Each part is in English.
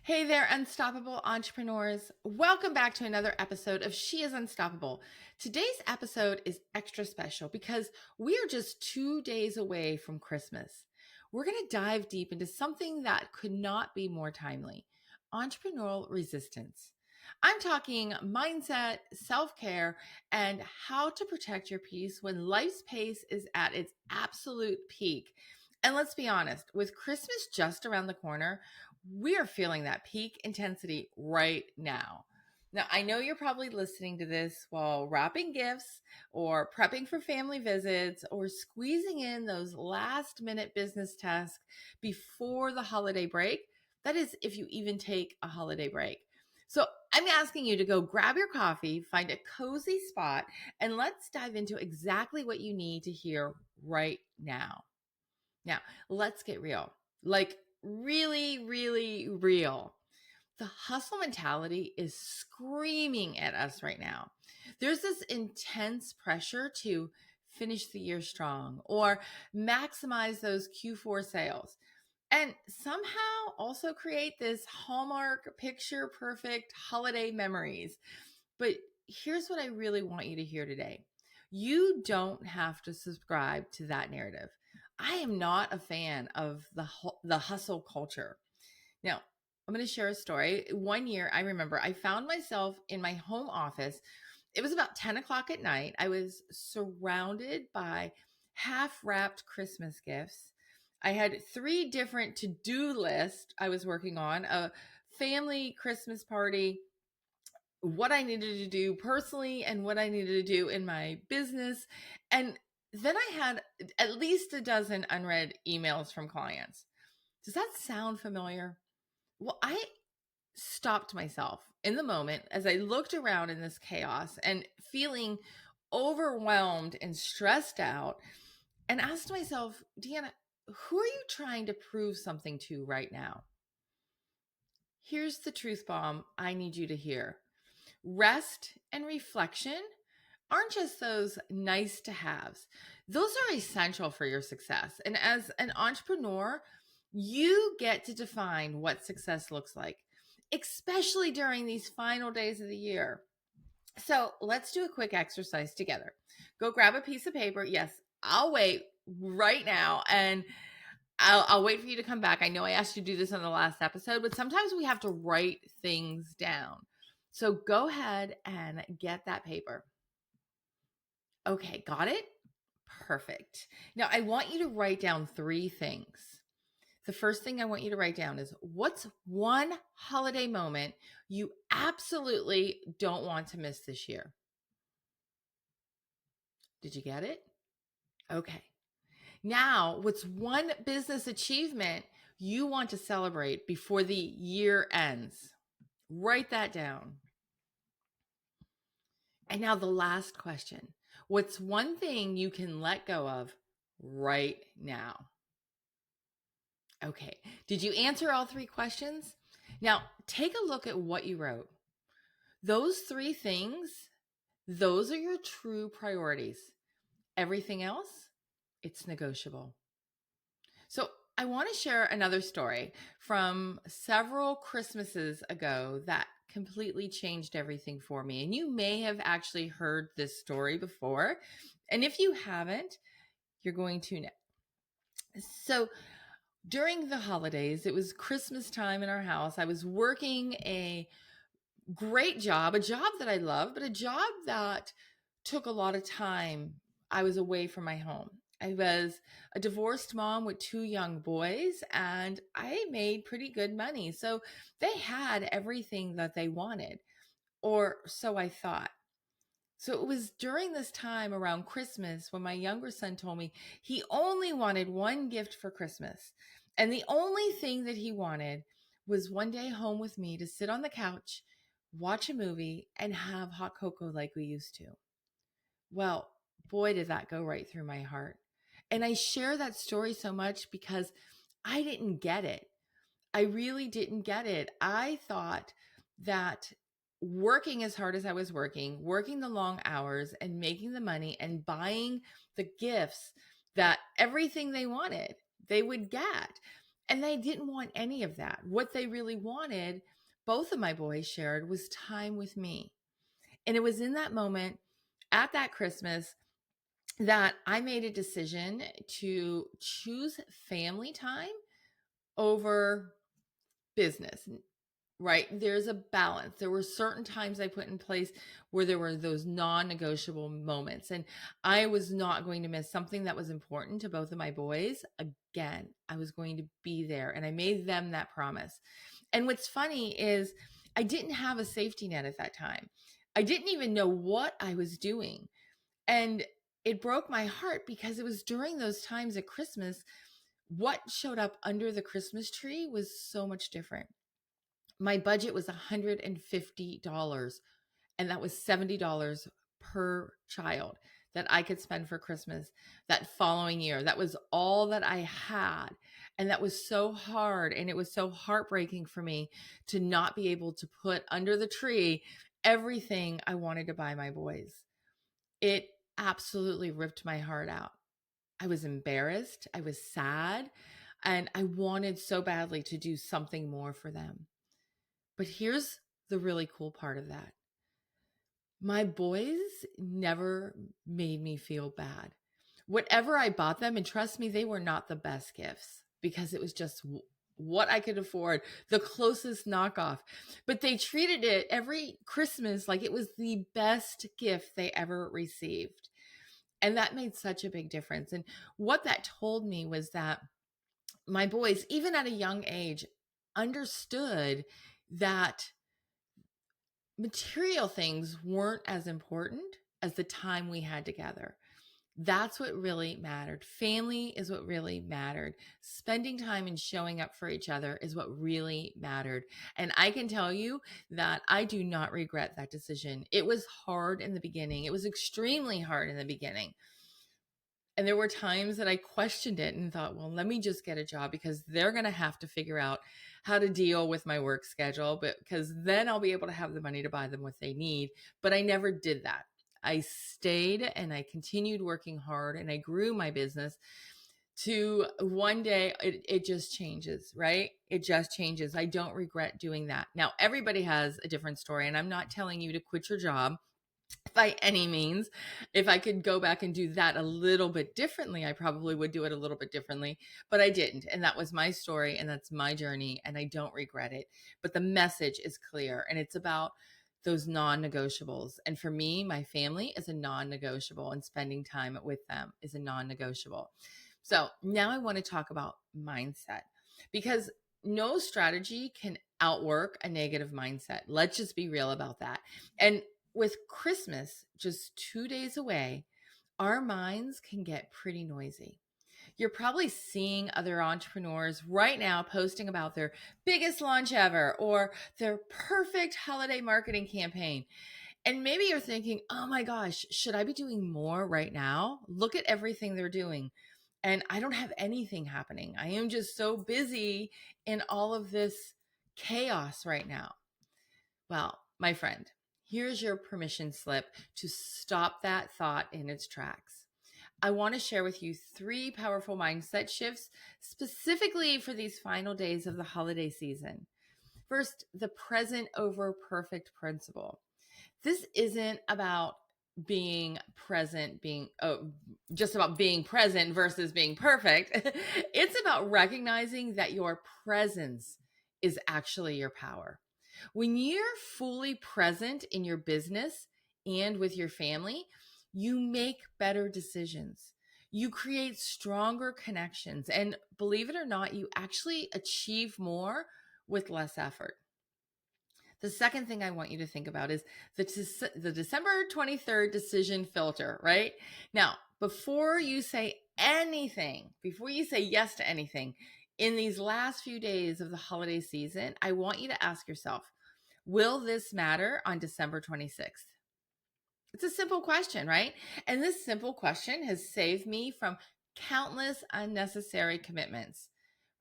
Hey there, unstoppable entrepreneurs. Welcome back to another episode of She is Unstoppable. Today's episode is extra special because we are just 2 days away from Christmas. We're going to dive deep into something that could not be more timely: entrepreneurial resistance. I'm talking mindset, self care, and how to protect your peace when life's pace is at its absolute peak. And let's be honest, with Christmas just around the corner, we are feeling that peak intensity right now. Now, I know you're probably listening to this while wrapping gifts or prepping for family visits or squeezing in those last minute business tasks before the holiday break. That is, if you even take a holiday break. So, I'm asking you to go grab your coffee, find a cozy spot, and let's dive into exactly what you need to hear right now. Now, let's get real. Like, really, really real. The hustle mentality is screaming at us right now. There's this intense pressure to finish the year strong or maximize those Q4 sales, and somehow also create this Hallmark picture perfect holiday memories. But here's what I really want you to hear today: you don't have to subscribe to that narrative. I am not a fan of the hustle culture. Now, I'm going to share a story. One year, I remember I found myself in my home office. It was about 10 o'clock at night. I was surrounded by half wrapped Christmas gifts. I had three different to do lists I was working on: a family Christmas party, what I needed to do personally, and what I needed to do in my business. And then I had at least a dozen unread emails from clients. Does that sound familiar? Well, I stopped myself in the moment as I looked around in this chaos and feeling overwhelmed and stressed out, and asked myself, Deanna, who are you trying to prove something to right now? Here's the truth bomb I need you to hear: rest and reflection aren't just those nice to haves. Those are essential for your success. And as an entrepreneur, you get to define what success looks like, especially during these final days of the year. So let's do a quick exercise together. Go grab a piece of paper. Yes, I'll wait right now. And I'll wait for you to come back. I know I asked you to do this on the last episode, but sometimes we have to write things down. So go ahead and get that paper. Okay, got it? Perfect. Now, I want you to write down three things. The first thing I want you to write down is, what's one holiday moment you absolutely don't want to miss this year? Did you get it? Okay. Now, what's one business achievement you want to celebrate before the year ends? Write that down. And now the last question: what's one thing you can let go of right now? Okay. Did you answer all three questions? Now, take a look at what you wrote. Those three things, those are your true priorities. Everything else, it's negotiable. So, I want to share another story from several Christmases ago that completely changed everything for me. And you may have actually heard this story before. And if you haven't, you're going to know. So, during the holidays, it was Christmas time in our house. I was working a great job, a job that I love, but a job that took a lot of time. I was away from my home. I was a divorced mom with two young boys, and I made pretty good money. So they had everything that they wanted, or so I thought. So it was during this time around Christmas when my younger son told me he only wanted one gift for Christmas. And the only thing that he wanted was one day home with me to sit on the couch, watch a movie, and have hot cocoa like we used to. Well, boy, did that go right through my heart. And I share that story so much because I didn't get it. I really didn't get it. I thought that working as hard as I was working the long hours and making the money and buying the gifts, that everything they wanted, they would get. And they didn't want any of that. What they really wanted, both of my boys shared, was time with me. And it was in that moment at that Christmas that I made a decision to choose family time over business. Right? There's a balance. There were certain times I put in place where there were those non-negotiable moments, and I was not going to miss something that was important to both of my boys. Again, I was going to be there, and I made them that promise. And what's funny is I didn't have a safety net at that time. I didn't even know what I was doing. And it broke my heart because it was during those times at Christmas, what showed up under the Christmas tree was so much different. My budget was $150, and that was $70 per child that I could spend for Christmas that following year. That was all that I had. And that was so hard. And it was so heartbreaking for me to not be able to put under the tree everything I wanted to buy my boys. It absolutely ripped my heart out. I was embarrassed. I was sad. And I wanted so badly to do something more for them. But here's the really cool part of that. My boys never made me feel bad. Whatever I bought them, and trust me, they were not the best gifts because it was just what I could afford, the closest knockoff. But they treated it every Christmas like it was the best gift they ever received. And that made such a big difference. And what that told me was that my boys, even at a young age, understood that material things weren't as important as the time we had together. That's what really mattered. Family is what really mattered. Spending time and showing up for each other is what really mattered. And I can tell you that I do not regret that decision. It was hard in the beginning. It was extremely hard in the beginning. And there were times that I questioned it and thought, well, let me just get a job because they're going to have to figure out how to deal with my work schedule, but because then I'll be able to have the money to buy them what they need. But I never did that. I stayed and I continued working hard and I grew my business to one day it just changes, right? It just changes. I don't regret doing that. Now, everybody has a different story, and I'm not telling you to quit your job by any means. If I could go back and do that a little bit differently, I probably would do it a little bit differently, but I didn't. And that was my story and that's my journey and I don't regret it. But the message is clear and it's about those non-negotiables. And for me, my family is a non-negotiable and spending time with them is a non-negotiable. So now I want to talk about mindset because no strategy can outwork a negative mindset. Let's just be real about that. And with Christmas just 2 days away, our minds can get pretty noisy. You're probably seeing other entrepreneurs right now posting about their biggest launch ever or their perfect holiday marketing campaign. And maybe you're thinking, oh my gosh, should I be doing more right now? Look at everything they're doing. And I don't have anything happening. I am just so busy in all of this chaos right now. Well, my friend, here's your permission slip to stop that thought in its tracks. I want to share with you 3 powerful mindset shifts specifically for these final days of the holiday season. First, the present over perfect principle. This isn't about being present, just about being present versus being perfect. It's about recognizing that your presence is actually your power. When you're fully present in your business and with your family, you make better decisions. You create stronger connections. And believe it or not, you actually achieve more with less effort. The second thing I want you to think about is the December 23rd decision filter, right? Now, before you say anything, before you say yes to anything, in these last few days of the holiday season, I want you to ask yourself, will this matter on December 26th? It's a simple question, right? And this simple question has saved me from countless unnecessary commitments,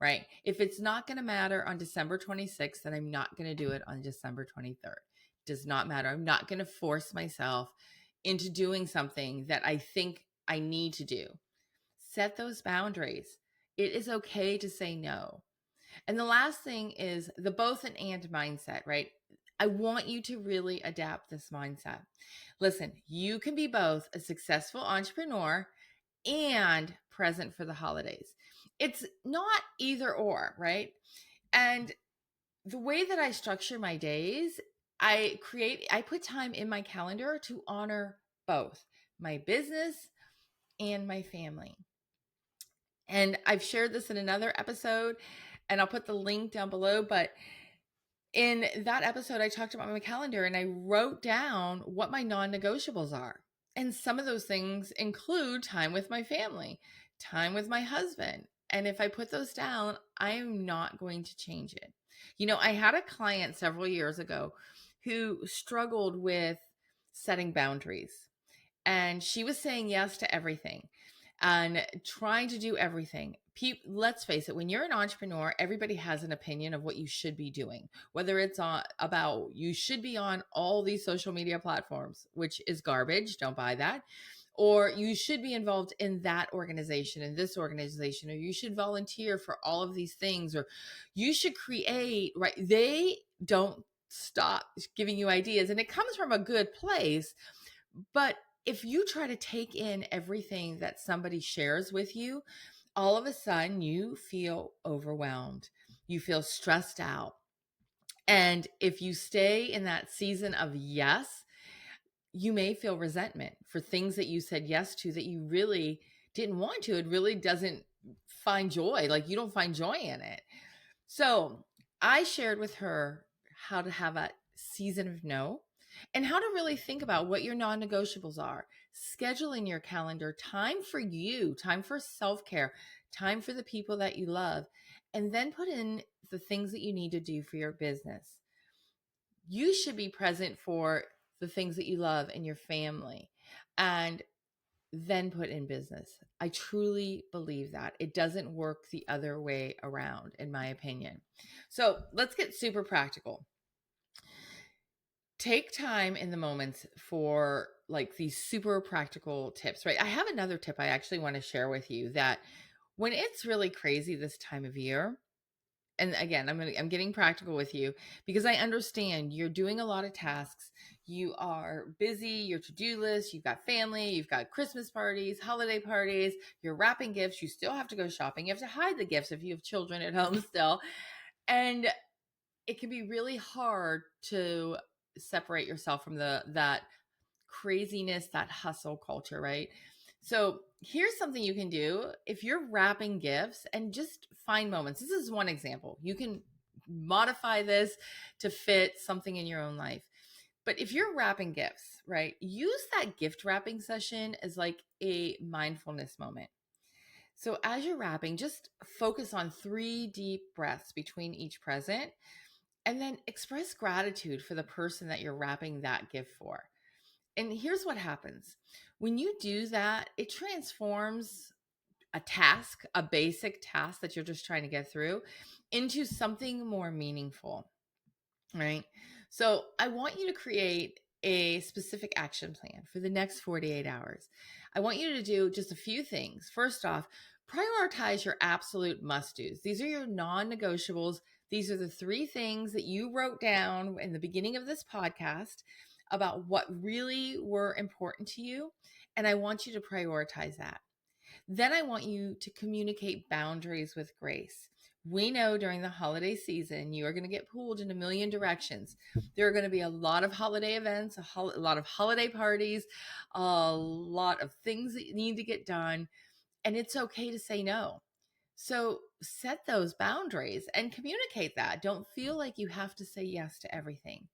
right? If it's not going to matter on December 26th, then I'm not going to do it on December 23rd. Does not matter. I'm not going to force myself into doing something that I think I need to do. Set those boundaries. It is okay to say no. And the last thing is the both and mindset, right? I want you to really adapt this mindset. Listen, you can be both a successful entrepreneur and present for the holidays. It's not either or, right? And the way that I structure my days, I put time in my calendar to honor both my business and my family. And I've shared this in another episode, and I'll put the link down below. But in that episode, I talked about my calendar and I wrote down what my non negotiables are. And some of those things include time with my family, time with my husband. And if I put those down, I am not going to change it. I had a client several years ago who struggled with setting boundaries, and she was saying yes to everything and trying to do everything. Let's face it, when you're an entrepreneur, everybody has an opinion of what you should be doing, whether it's about you should be on all these social media platforms, which is garbage. Don't buy that. Or you should be involved in that organization and this organization, or you should volunteer for all of these things, or you should create, right? They don't stop giving you ideas, and it comes from a good place. But if you try to take in everything that somebody shares with you, all of a sudden you feel overwhelmed. You feel stressed out. And if you stay in that season of yes, you may feel resentment for things that you said yes to that you really didn't want to. It really doesn't find joy. Like, you don't find joy in it. So I shared with her how to have a season of no and how to really think about what your non negotiables are. Schedule in your calendar time for you, time for self care, time for the people that you love, and then put in the things that you need to do for your business. You should be present for the things that you love and your family, and then put in business. I truly believe that. It doesn't work the other way around, in my opinion. So let's get super practical. Take time in the moments for like these super practical tips, right? I have another tip I actually want to share with you, that when it's really crazy this time of year, and again, I'm getting practical with you because I understand you're doing a lot of tasks. You are busy, your to-do list, you've got family, you've got Christmas parties, holiday parties, you're wrapping gifts, you still have to go shopping, you have to hide the gifts if you have children at home still. And it can be really hard to separate yourself from that craziness, that hustle culture, right? So here's something you can do if you're wrapping gifts, and just find moments. This is one example. You can modify this to fit something in your own life. But if you're wrapping gifts, right, use that gift wrapping session as like a mindfulness moment. So as you're wrapping, just focus on 3 deep breaths between each present, and then express gratitude for the person that you're wrapping that gift for. And here's what happens when you do that: it transforms a task, a basic task that you're just trying to get through, into something more meaningful, right? So I want you to create a specific action plan for the next 48 hours. I want you to do just a few things. First off, prioritize your absolute must do's. These are your non negotiables. These are the 3 things that you wrote down in the beginning of this podcast about what really were important to you. And I want you to prioritize that. Then I want you to communicate boundaries with grace. We know during the holiday season, you are going to get pulled in a million directions. There are going to be a lot of holiday events, a lot of holiday parties, a lot of things that need to get done. And it's okay to say no. So set those boundaries and communicate that. Don't feel like you have to say yes to everything.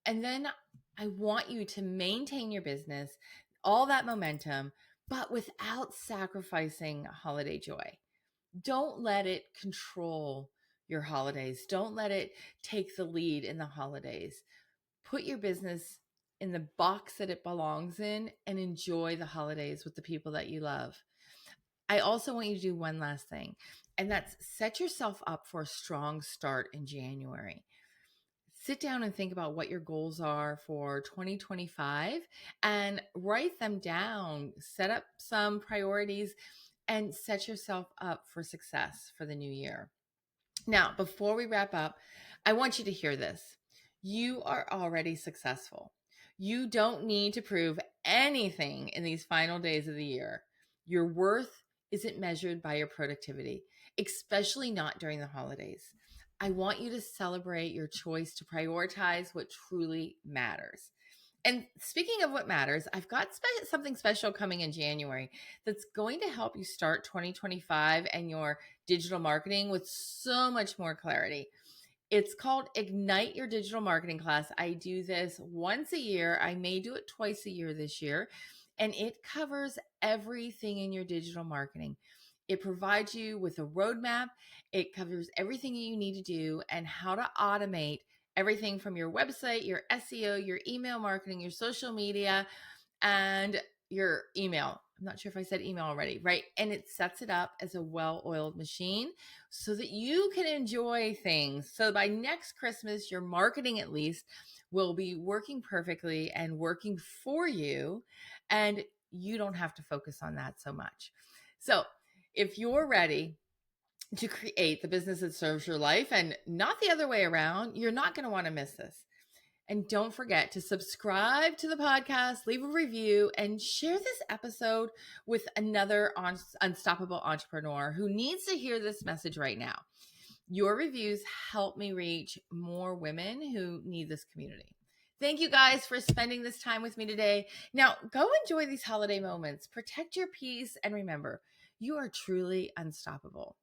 And then I want you to maintain your business, all that momentum, but without sacrificing holiday joy. Don't let it control your holidays. Don't let it take the lead in the holidays. Put your business in the box that it belongs in and enjoy the holidays with the people that you love. I also want you to do one last thing, and that's set yourself up for a strong start in January. Sit down and think about what your goals are for 2025 and write them down. Set up some priorities and set yourself up for success for the new year. Now, before we wrap up, I want you to hear this. You are already successful. You don't need to prove anything in these final days of the year. Your worth isn't measured by your productivity, especially not during the holidays. I want you to celebrate your choice to prioritize what truly matters. And speaking of what matters, I've got something special coming in January that's going to help you start 2025 and your digital marketing with so much more clarity. It's called Ignite Your Digital Marketing Class. I do this once a year. I may do it twice a year this year, and it covers everything in your digital marketing. It provides you with a roadmap. It covers everything you need to do and how to automate everything from your website, your SEO, your email marketing, your social media, and your email. I'm not sure if I said email already, right? And it sets it up as a well-oiled machine so that you can enjoy things. So by next Christmas, your marketing at least will be working perfectly and working for you, and you don't have to focus on that so much. So if you're ready to create the business that serves your life and not the other way around, you're not going to want to miss this. And don't forget to subscribe to the podcast, leave a review, and share this episode with another unstoppable entrepreneur who needs to hear this message right now. Your reviews help me reach more women who need this community. Thank you guys for spending this time with me today. Now, go enjoy these holiday moments, protect your peace, and remember, you are truly unstoppable.